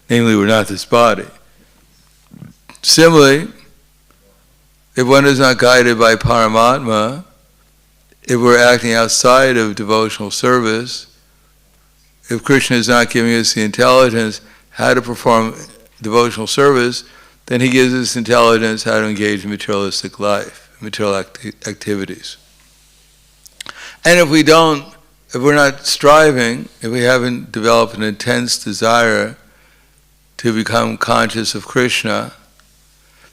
namely we're not this body. Similarly, if one is not guided by Paramatma, if we're acting outside of devotional service, if Krishna is not giving us the intelligence how to perform devotional service, then he gives us intelligence how to engage in materialistic life, material activities. And if we're not striving, if we haven't developed an intense desire to become conscious of Krishna,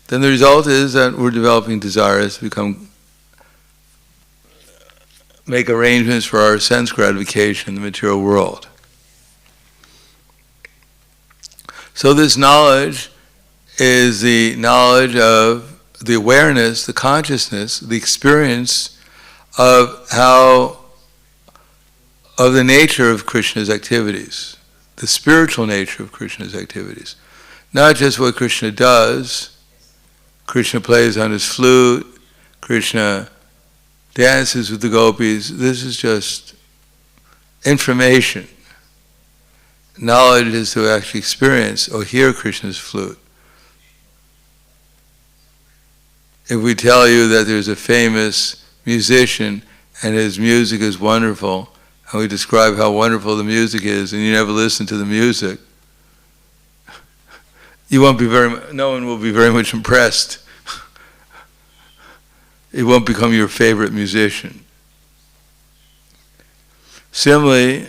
then the result is that we're developing desires to make arrangements for our sense gratification in the material world. So this knowledge is the knowledge of the awareness, the consciousness, the experience of the nature of Krishna's activities, the spiritual nature of Krishna's activities. Not just what Krishna does. Krishna plays on his flute, Krishna dances with the gopis. This is just information. Knowledge is to actually experience or hear Krishna's flute. If we tell you that there's a famous musician and his music is wonderful, and we describe how wonderful the music is, and you never listen to the music, no one will be very much impressed. It won't become your favorite musician. Similarly,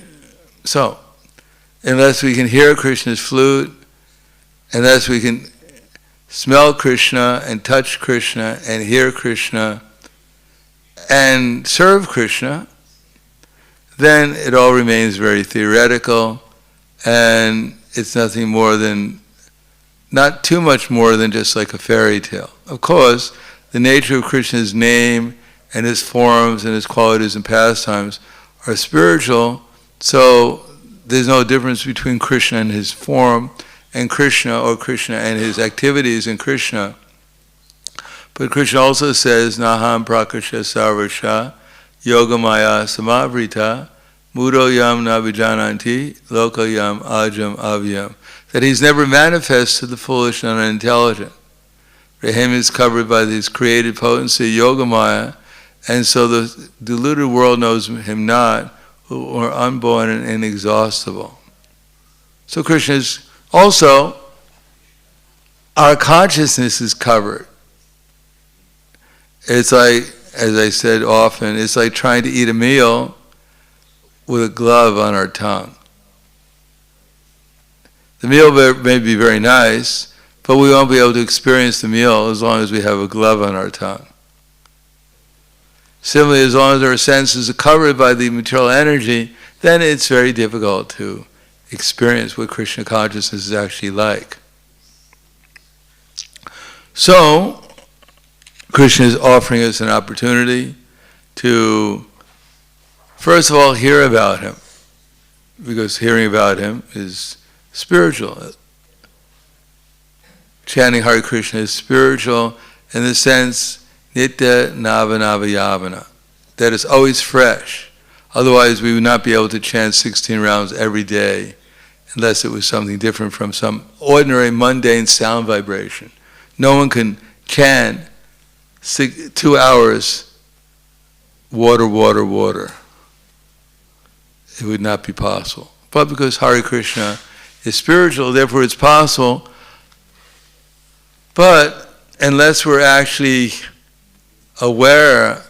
unless we can hear Krishna's flute, unless we can smell Krishna and touch Krishna and hear Krishna and serve Krishna, then it all remains very theoretical, and it's not too much more than just like a fairy tale. Of course, the nature of Krishna's name and his forms and his qualities and pastimes are spiritual, so there's no difference between Krishna and his form and Krishna, or Krishna and his activities in Krishna. But Krishna also says, Naham prakasha sarvasha yogamaya samavrita mudo yam navijananti loka yam ajam avyam. That he's never manifest to the foolish and unintelligent. For him is covered by this created potency, yogamaya, and so the deluded world knows him not, who are unborn and inexhaustible. So Krishna is also, our consciousness is covered. It's like, as I said often, it's like trying to eat a meal with a glove on our tongue. The meal may be very nice, but we won't be able to experience the meal as long as we have a glove on our tongue. Similarly, as long as our senses are covered by the material energy, then it's very difficult to experience what Krishna consciousness is actually like. So, Krishna is offering us an opportunity to, first of all, hear about him, because hearing about him is spiritual. Chanting Hare Krishna is spiritual in the sense, Nitya Nava Nava Yavana, that is always fresh. Otherwise, we would not be able to chant 16 rounds every day unless it was something different from some ordinary, mundane sound vibration. No one can chant 2 hours, water, water, water. It would not be possible. But because Hare Krishna is spiritual, therefore it's possible. But unless we're actually aware,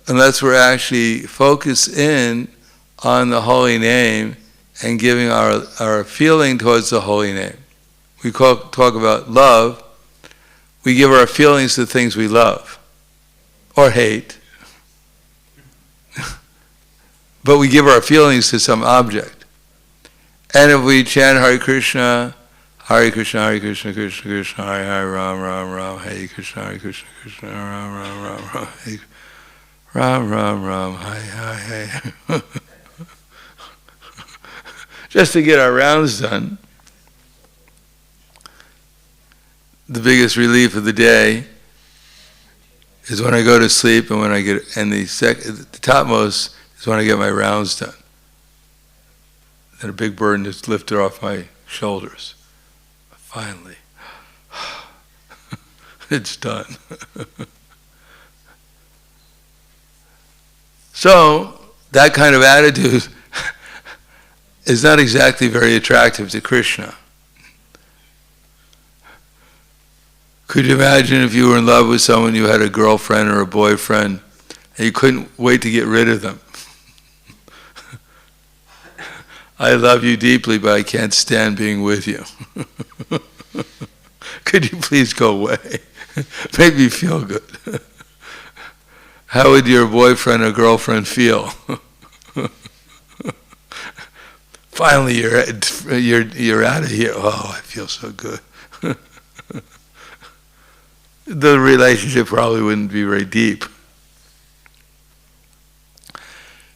unless we're actually focused in on the holy name and giving our feeling towards the holy name. We talk about love, we give our feelings to things we love or hate. But we give our feelings to some object. And if we chant Hare Krishna, Hare Krishna, Hare Krishna, Krishna Krishna, Hare Hare, Ram Ram Ram, Hare Krishna, Hare Krishna, Krishna Ram Ram Ram Ram, Hare Ram Ram Ram, Hare Hare. Just to get our rounds done. The biggest relief of the day is when I go to sleep, and when I get, and the topmost is when I get my rounds done. And a big burden is lifted off my shoulders. Finally. It's done. So, that kind of attitude is not exactly very attractive to Krishna. Could you imagine if you were in love with someone, you had a girlfriend or a boyfriend, and you couldn't wait to get rid of them? I love you deeply, but I can't stand being with you. Could you please go away? Make me feel good. How would your boyfriend or girlfriend feel? Finally, you're out of here. Oh, I feel so good. The relationship probably wouldn't be very deep.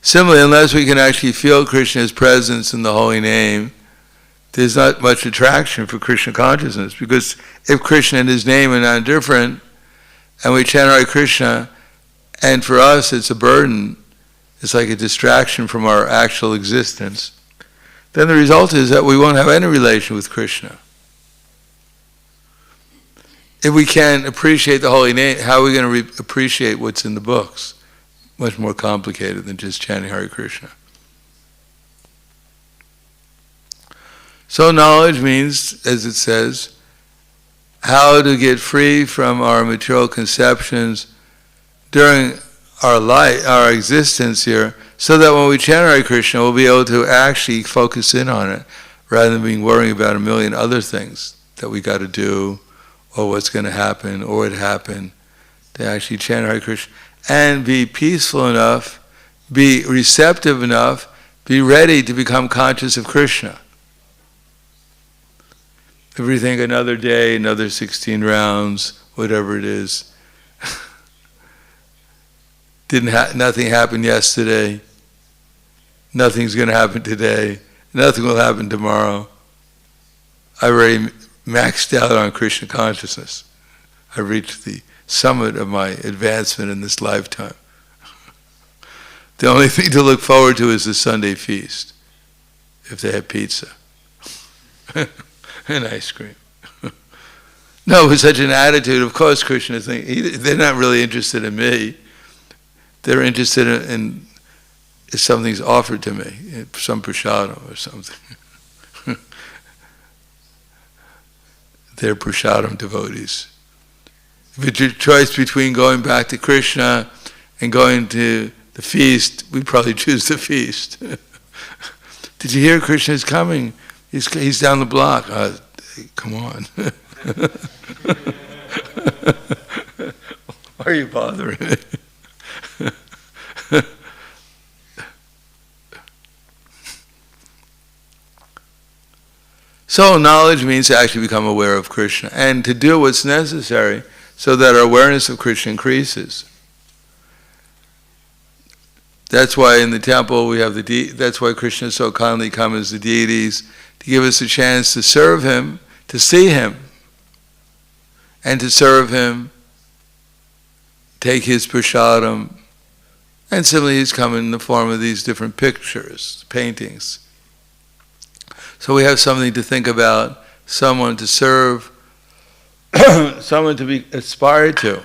Similarly, unless we can actually feel Krishna's presence in the holy name, there's not much attraction for Krishna consciousness, because if Krishna and his name are not different, and we chant Hare Krishna, and for us it's a burden, it's like a distraction from our actual existence, then the result is that we won't have any relation with Krishna. If we can't appreciate the holy name, how are we going to appreciate what's in the books? Much more complicated than just chanting Hare Krishna. So knowledge means, as it says, how to get free from our material conceptions during our life, our existence here, so that when we chant Hare Krishna, we'll be able to actually focus in on it, rather than being worrying about a million other things that we got to do, or what's going to happen, or what happened. To actually chant Hare Krishna and be peaceful enough, be receptive enough, be ready to become conscious of Krishna. If we think another day, another 16 rounds, whatever it is, nothing happened yesterday, nothing's going to happen today, nothing will happen tomorrow. I already maxed out on Krishna consciousness. I reached the summit of my advancement in this lifetime. The only thing to look forward to is the Sunday feast, if they have pizza and ice cream. No, with such an attitude, of course Krishna is thinking, they're not really interested in me. They're interested in if something's offered to me, some prasadam or something. They're prasadam devotees. If it's your choice between going back to Krishna and going to the feast, we'd probably choose the feast. Did you hear Krishna's coming? He's down the block. Come on. Why are you bothering me? So knowledge means to actually become aware of Krishna and to do what's necessary so that our awareness of Krishna increases. That's why in the temple we have that's why Krishna so kindly comes as the deities, to give us a chance to serve him, to see him, and to serve him, take his prasadam, and similarly he's come in the form of these different pictures, paintings. So we have something to think about, someone to serve, someone to be aspired to.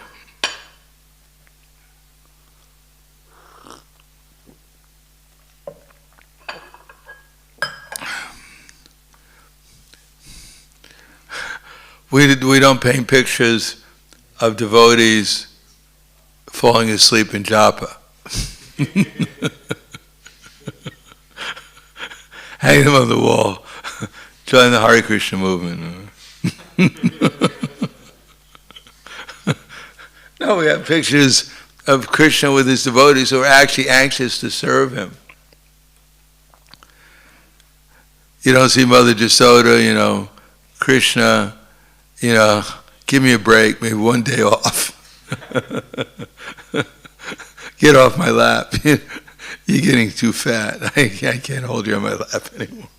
We don't paint pictures of devotees falling asleep in japa. Hang them on the wall. Join the Hare Krishna movement. No, we have pictures of Krishna with his devotees who are actually anxious to serve him. You don't see Mother Jasoda, Krishna, give me a break, maybe one day off. Get off my lap. You're getting too fat. I can't hold you on my lap anymore.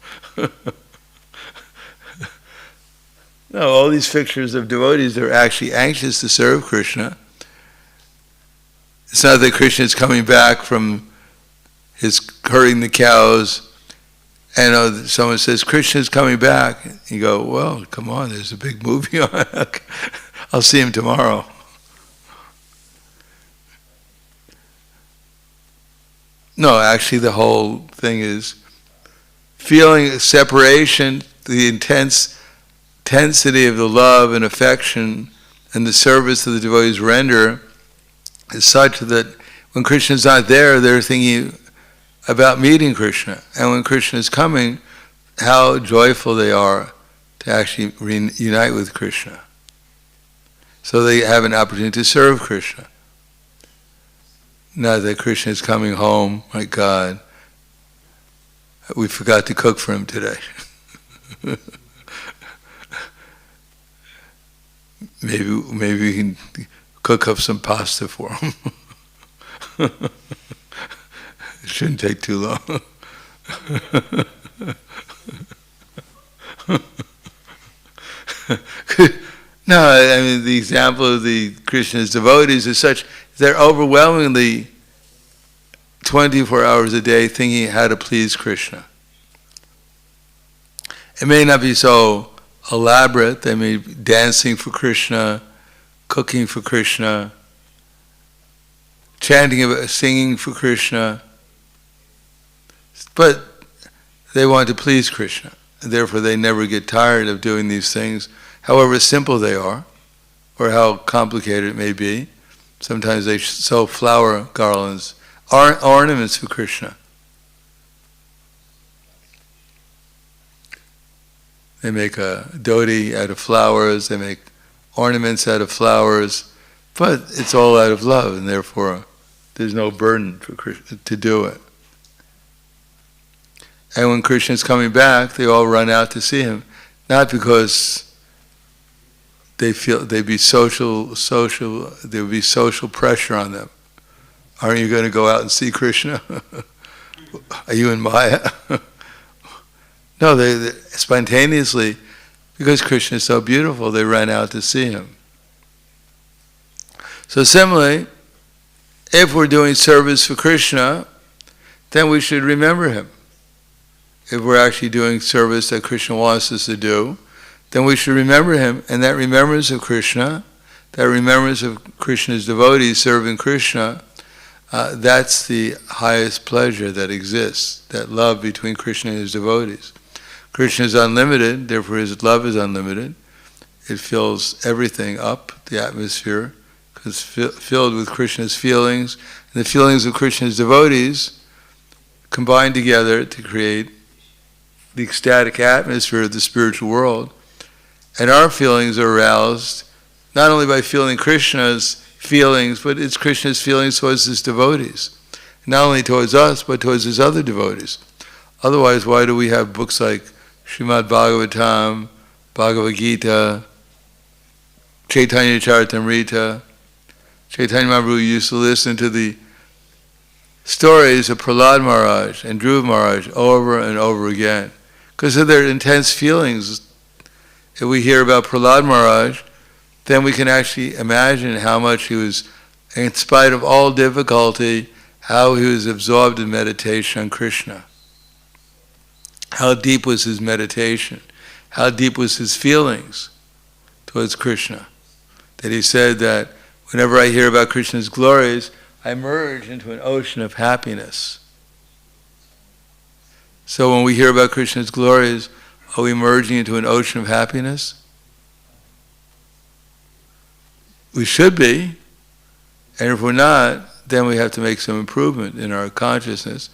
No, all these pictures of devotees, they're actually anxious to serve Krishna. It's not that Krishna is coming back from his herding the cows And someone says, Krishna's coming back. You go, well, come on, there's a big movie on. I'll see him tomorrow. No, actually the whole thing is feeling separation, the intensity of the love and affection and the service that the devotees render is such that when Krishna's not there, they're thinking about meeting Krishna. And when Krishna is coming, how joyful they are to actually reunite with Krishna. So they have an opportunity to serve Krishna. Not that Krishna is coming home, my God, we forgot to cook for him today. Maybe we can cook up some pasta for him. It shouldn't take too long. No, I mean the example of the Krishna's devotees is such, they're overwhelmingly 24 hours a day thinking how to please Krishna. It may not be so elaborate, they may be dancing for Krishna, cooking for Krishna, chanting, singing for Krishna, but they want to please Krishna. And therefore they never get tired of doing these things, however simple they are, or how complicated it may be. Sometimes they sew flower garlands, ornaments for Krishna. They make a dhoti out of flowers, they make ornaments out of flowers, but it's all out of love, and therefore there's no burden for Krishna to do it. And when Krishna's coming back, they all run out to see him, not because they feel there'd be social pressure on them. Aren't you going to go out and see Krishna? Are you in Maya? No, they spontaneously, because Krishna is so beautiful, they ran out to see him. So similarly, if we're doing service for Krishna, then we should remember him. If we're actually doing service that Krishna wants us to do, then we should remember him, and that remembrance of Krishna, that remembrance of Krishna's devotees serving Krishna, that's the highest pleasure that exists, that love between Krishna and his devotees. Krishna is unlimited, therefore his love is unlimited. It fills everything up, the atmosphere, because filled with Krishna's feelings, and the feelings of Krishna's devotees combine together to create the ecstatic atmosphere of the spiritual world. And our feelings are aroused not only by feeling Krishna's feelings, but it's Krishna's feelings towards his devotees. Not only towards us, but towards his other devotees. Otherwise, why do we have books like Srimad Bhagavatam, Bhagavad Gita, Chaitanya Charitamrita? Chaitanya Mahaprabhu used to listen to the stories of Prahlad Maharaj and Dhruva Maharaj over and over again, because of their intense feelings. If we hear about Prahlad Maharaj, then we can actually imagine how much he was, in spite of all difficulty, how he was absorbed in meditation on Krishna. How deep was his meditation? How deep was his feelings towards Krishna? That he said that whenever I hear about Krishna's glories, I merge into an ocean of happiness. So when we hear about Krishna's glories, are we merging into an ocean of happiness? We should be. And if we're not, then we have to make some improvement in our consciousness.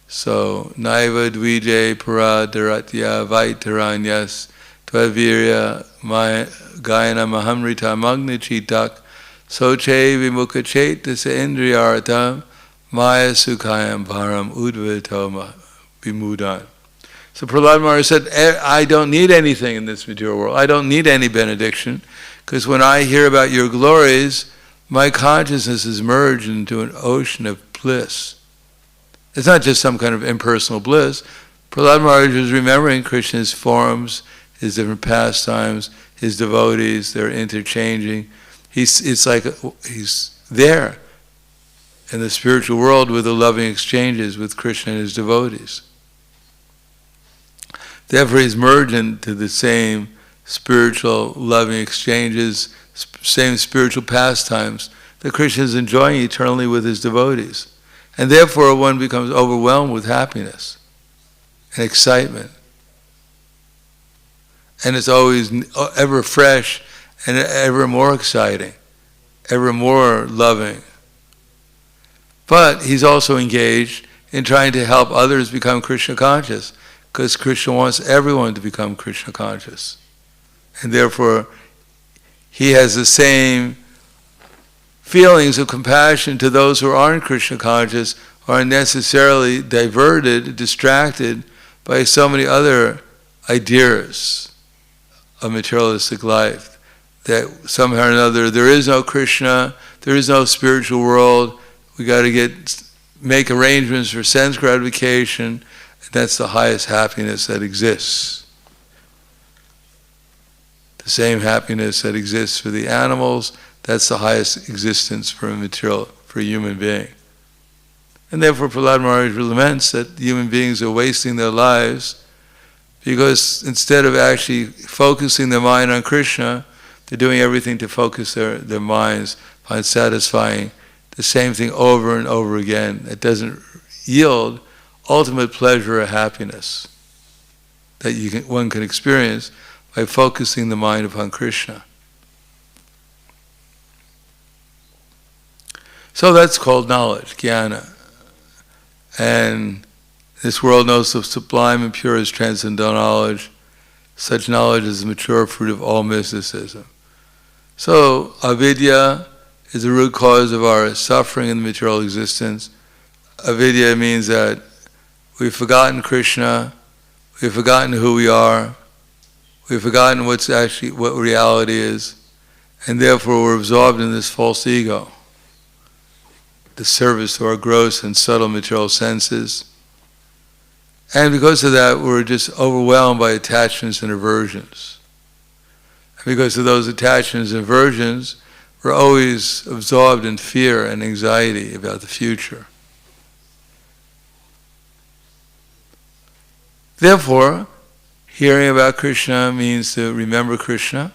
So, naiva dvije paradaratya vaitaranyas tvavirya gayana mahamrita magni chitak soche vimukha chetasa indriyaratam maya sukhayam bharam udvitoma vimudan. So Prahlad Maharaj said, I don't need anything in this material world. I don't need any benediction, because when I hear about your glories, my consciousness is merged into an ocean of bliss. It's not just some kind of impersonal bliss. Prahlad Maharaj was remembering Krishna's forms, his different pastimes, his devotees, they're interchanging. It's like he's there in the spiritual world with the loving exchanges with Krishna and his devotees. Therefore, he's merged into the same spiritual loving exchanges, same spiritual pastimes that Krishna is enjoying eternally with his devotees. And therefore, one becomes overwhelmed with happiness and excitement. And it's always ever fresh and ever more exciting, ever more loving. But he's also engaged in trying to help others become Krishna conscious, because Krishna wants everyone to become Krishna conscious. And therefore, he has the same feelings of compassion to those who aren't Krishna conscious, or are necessarily diverted, distracted by so many other ideas of materialistic life, that somehow or another there is no Krishna, there is no spiritual world, we got to make arrangements for sense gratification. That's the highest happiness that exists. The same happiness that exists for the animals, that's the highest existence for a human being. And therefore Prahlad Maharaj laments that human beings are wasting their lives, because instead of actually focusing their mind on Krishna, they're doing everything to focus their minds on satisfying the same thing over and over again. It doesn't yield ultimate pleasure or happiness that one can experience by focusing the mind upon Krishna. So that's called knowledge, jnana. And this world knows the sublime and pure as transcendental knowledge. Such knowledge is the mature fruit of all mysticism. So avidya is the root cause of our suffering in the material existence. Avidya means that we've forgotten Krishna, we've forgotten who we are, we've forgotten what reality is, and therefore we're absorbed in this false ego, the service to our gross and subtle material senses. And because of that, we're just overwhelmed by attachments and aversions. And because of those attachments and aversions, we're always absorbed in fear and anxiety about the future. Therefore, hearing about Krishna means to remember Krishna.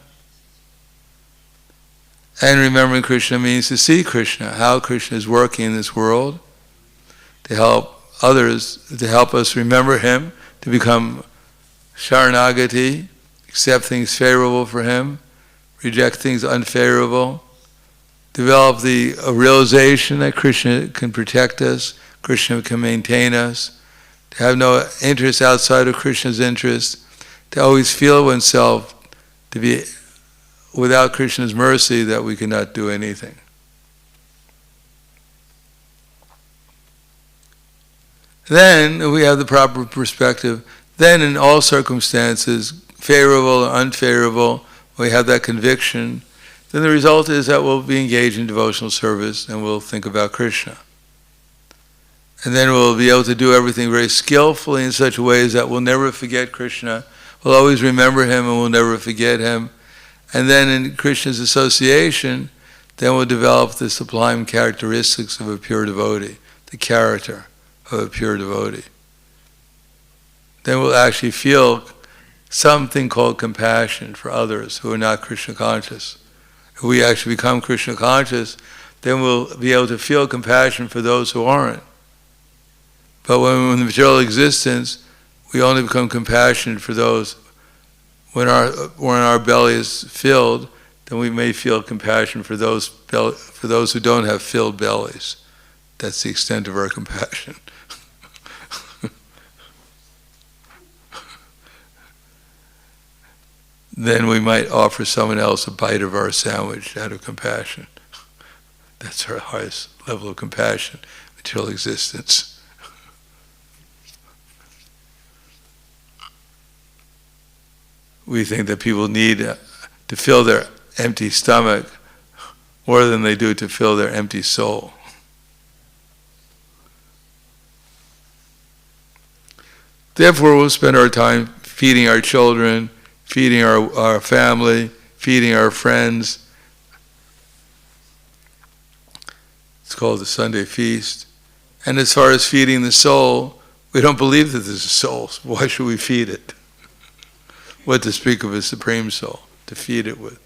And remembering Krishna means to see Krishna, how Krishna is working in this world, to help others, to help us remember him, to become Sharanagati, accept things favorable for him, reject things unfavorable, develop the realization that Krishna can protect us, Krishna can maintain us, to have no interest outside of Krishna's interest, to always feel oneself to be without Krishna's mercy that we cannot do anything. Then we have the proper perspective. Then in all circumstances, favorable or unfavorable, we have that conviction. Then the result is that we'll be engaged in devotional service and we'll think about Krishna. And then we'll be able to do everything very skillfully in such ways that we'll never forget Krishna. We'll always remember him and we'll never forget him. And then in Krishna's association, then we'll develop the sublime characteristics of a pure devotee, the character of a pure devotee. Then we'll actually feel something called compassion for others who are not Krishna conscious. If we actually become Krishna conscious, then we'll be able to feel compassion for those who aren't. But when we're in the material existence, we only become compassionate for those. When our belly is filled, then we may feel compassion for those who don't have filled bellies. That's the extent of our compassion. Then we might offer someone else a bite of our sandwich out of compassion. That's our highest level of compassion, material existence. We think that people need to fill their empty stomach more than they do to fill their empty soul. Therefore, we'll spend our time feeding our children, feeding our family, feeding our friends. It's called the Sunday feast. And as far as feeding the soul, we don't believe that there's a soul, so why should we feed it? what to speak of a Supreme Soul, to feed it with.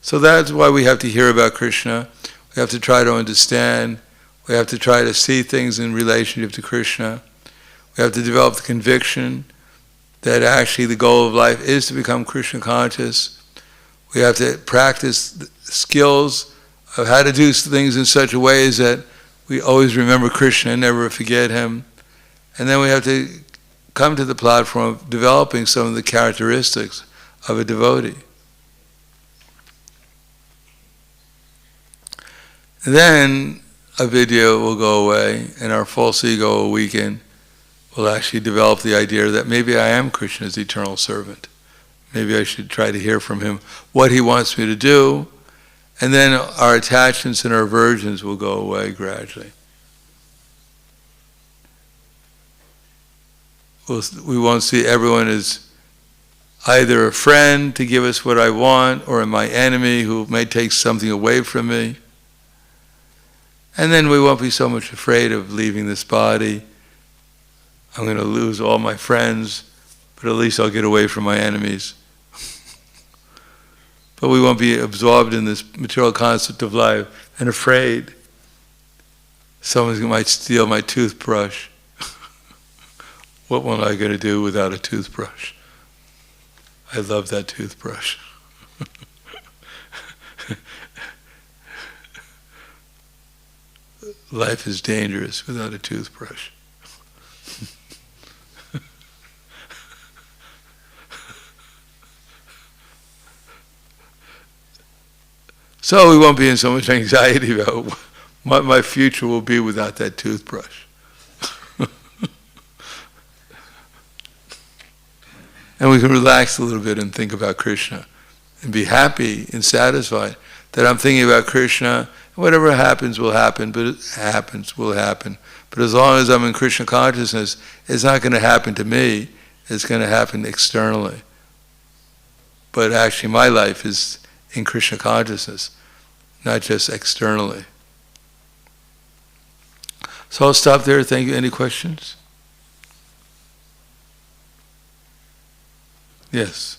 So that's why we have to hear about Krishna. We have to try to understand. We have to try to see things in relationship to Krishna. We have to develop the conviction that actually the goal of life is to become Krishna conscious. We have to practice the skills of how to do things in such a way that we always remember Krishna and never forget him. And then we have to come to the platform of developing some of the characteristics of a devotee. And then avidya will go away, and our false ego will weaken. We'll actually develop the idea that maybe I am Krishna's eternal servant. Maybe I should try to hear from him what he wants me to do. And then our attachments and our aversions will go away gradually. We won't see everyone as either a friend to give us what I want, or my enemy who may take something away from me. And then we won't be so much afraid of leaving this body. I'm going to lose all my friends, but at least I'll get away from my enemies. But we won't be absorbed in this material concept of life and afraid someone might steal my toothbrush. What am I going to do without a toothbrush? I love that toothbrush. Life is dangerous without a toothbrush. So we won't be in so much anxiety about what my future will be without that toothbrush. And we can relax a little bit and think about Krishna and be happy and satisfied that I'm thinking about Krishna. Whatever happens will happen, but it happens will happen. But as long as I'm in Krishna consciousness, it's not going to happen to me, it's going to happen externally. But actually my life is in Krishna consciousness, not just externally. So I'll stop there. Thank you. Any questions? Yes.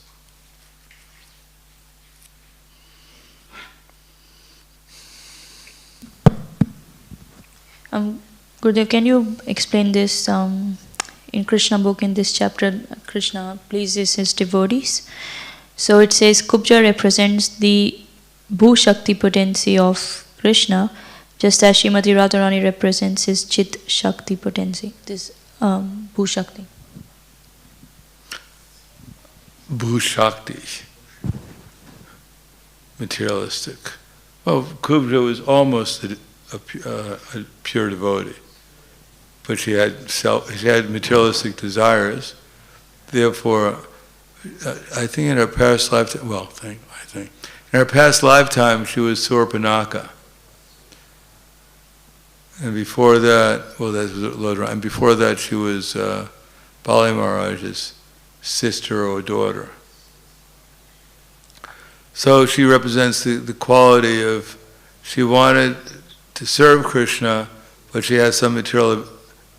Gurudev, can you explain this in Krishna book, in this chapter, Krishna pleases his devotees? So it says Kubja represents the Bhu Shakti potency of Krishna, just as Srimati Radharani represents his Chit Shakti potency, this Bhu Shakti. Bhu Shakti, materialistic. Well, Kubja was almost a pure devotee, but she had materialistic desires. Therefore, I think in her past lifetime, in her past lifetime she was Surpanaka, and before that, and before that she was Bali Maharaj's sister or daughter. So she represents the quality of, she wanted to serve Krishna, but she had some material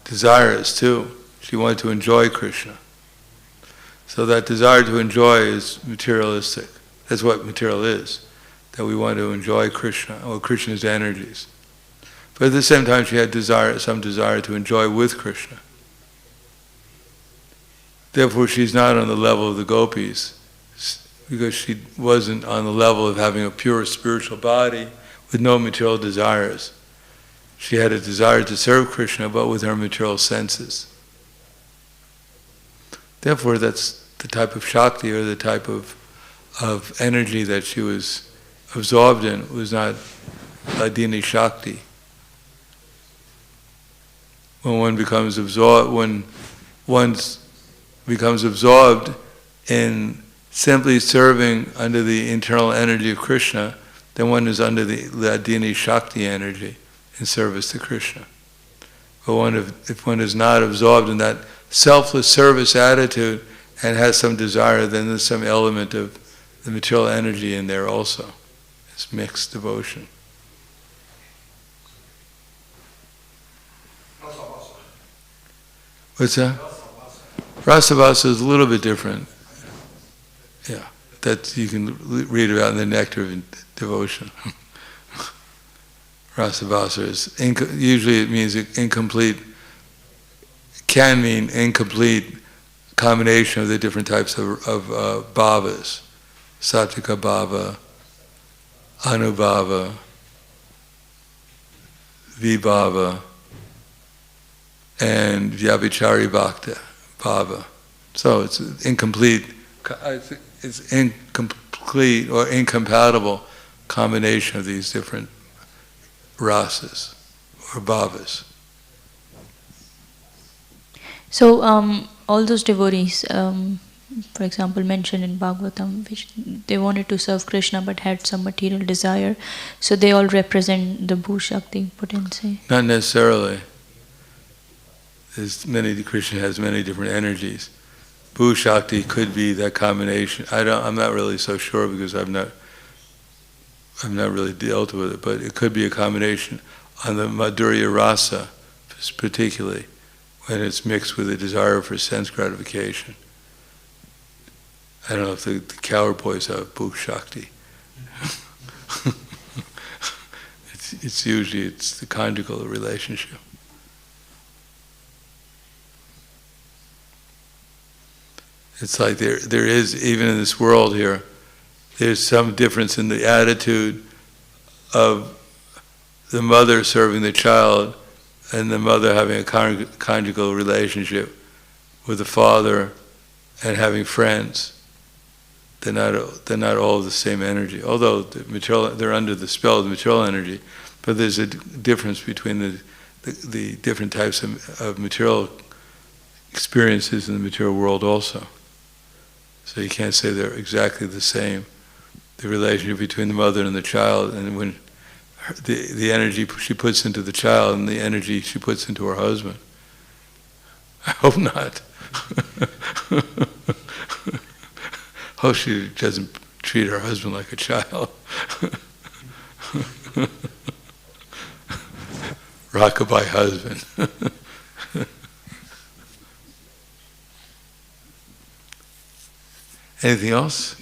desires too. She wanted to enjoy Krishna. So that desire to enjoy is materialistic. That's what material is, that we want to enjoy Krishna, or Krishna's energies. But at the same time she had some desire to enjoy with Krishna. Therefore she's not on the level of the gopis, because she wasn't on the level of having a pure spiritual body with no material desires. She had a desire to serve Krishna, but with her material senses. Therefore that's the type of Shakti, or the type of energy that she was absorbed in, was not Ladini Shakti. When one becomes absorbed in simply serving under the internal energy of Krishna, then one is under the Ladini Shakti energy in service to Krishna. But if one is not absorbed in that selfless service attitude and has some desire, then there's some element of the material energy in there also. It's mixed devotion. What's that? Rasavasa is a little bit different. Yeah, that you can read about in the Nectar of Devotion. Rasavasa is, usually it means incomplete, can mean incomplete combination of the different types of bhavas. Sattvika bhava, anubhava, vibhava, and vyabhichari bhakta bhava. So it's incomplete, it's incomplete or incompatible combination of these different rasas or bhavas. So all those devotees, for example, mentioned in Bhagavatam, which they wanted to serve Krishna but had some material desire, so they all represent the Bhu-Shakti potency? Not necessarily. Krishna has many different energies. Bhu-Shakti could be that combination. I'm not really so sure because I've not really dealt with it, but it could be a combination on the Madhurya Rasa, particularly when it's mixed with a desire for sense gratification. I don't know if the cowherd boys have Bhu-Shakti. It's usually the conjugal relationship. It's like there is, even in this world here, there's some difference in the attitude of the mother serving the child and the mother having a conjugal relationship with the father and having friends. They're not all the same energy, although they're under the spell of the material energy, but there's a difference between the different types of material experiences in the material world also. So you can't say they're exactly the same. The relationship between the mother and the child, and when the energy she puts into the child and the energy she puts into her husband. I hope not. Hope she doesn't treat her husband like a child. Rockabye husband. Anything else?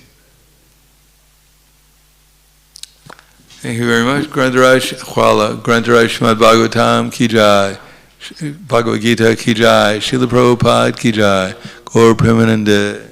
Thank you very much. Grantaraj Khwala, Grantaraj Srimad Bhagavatam Ki Jai, Bhagavad Gita Ki Jai, Srila Prabhupada Ki Jai, Gaur Premanande.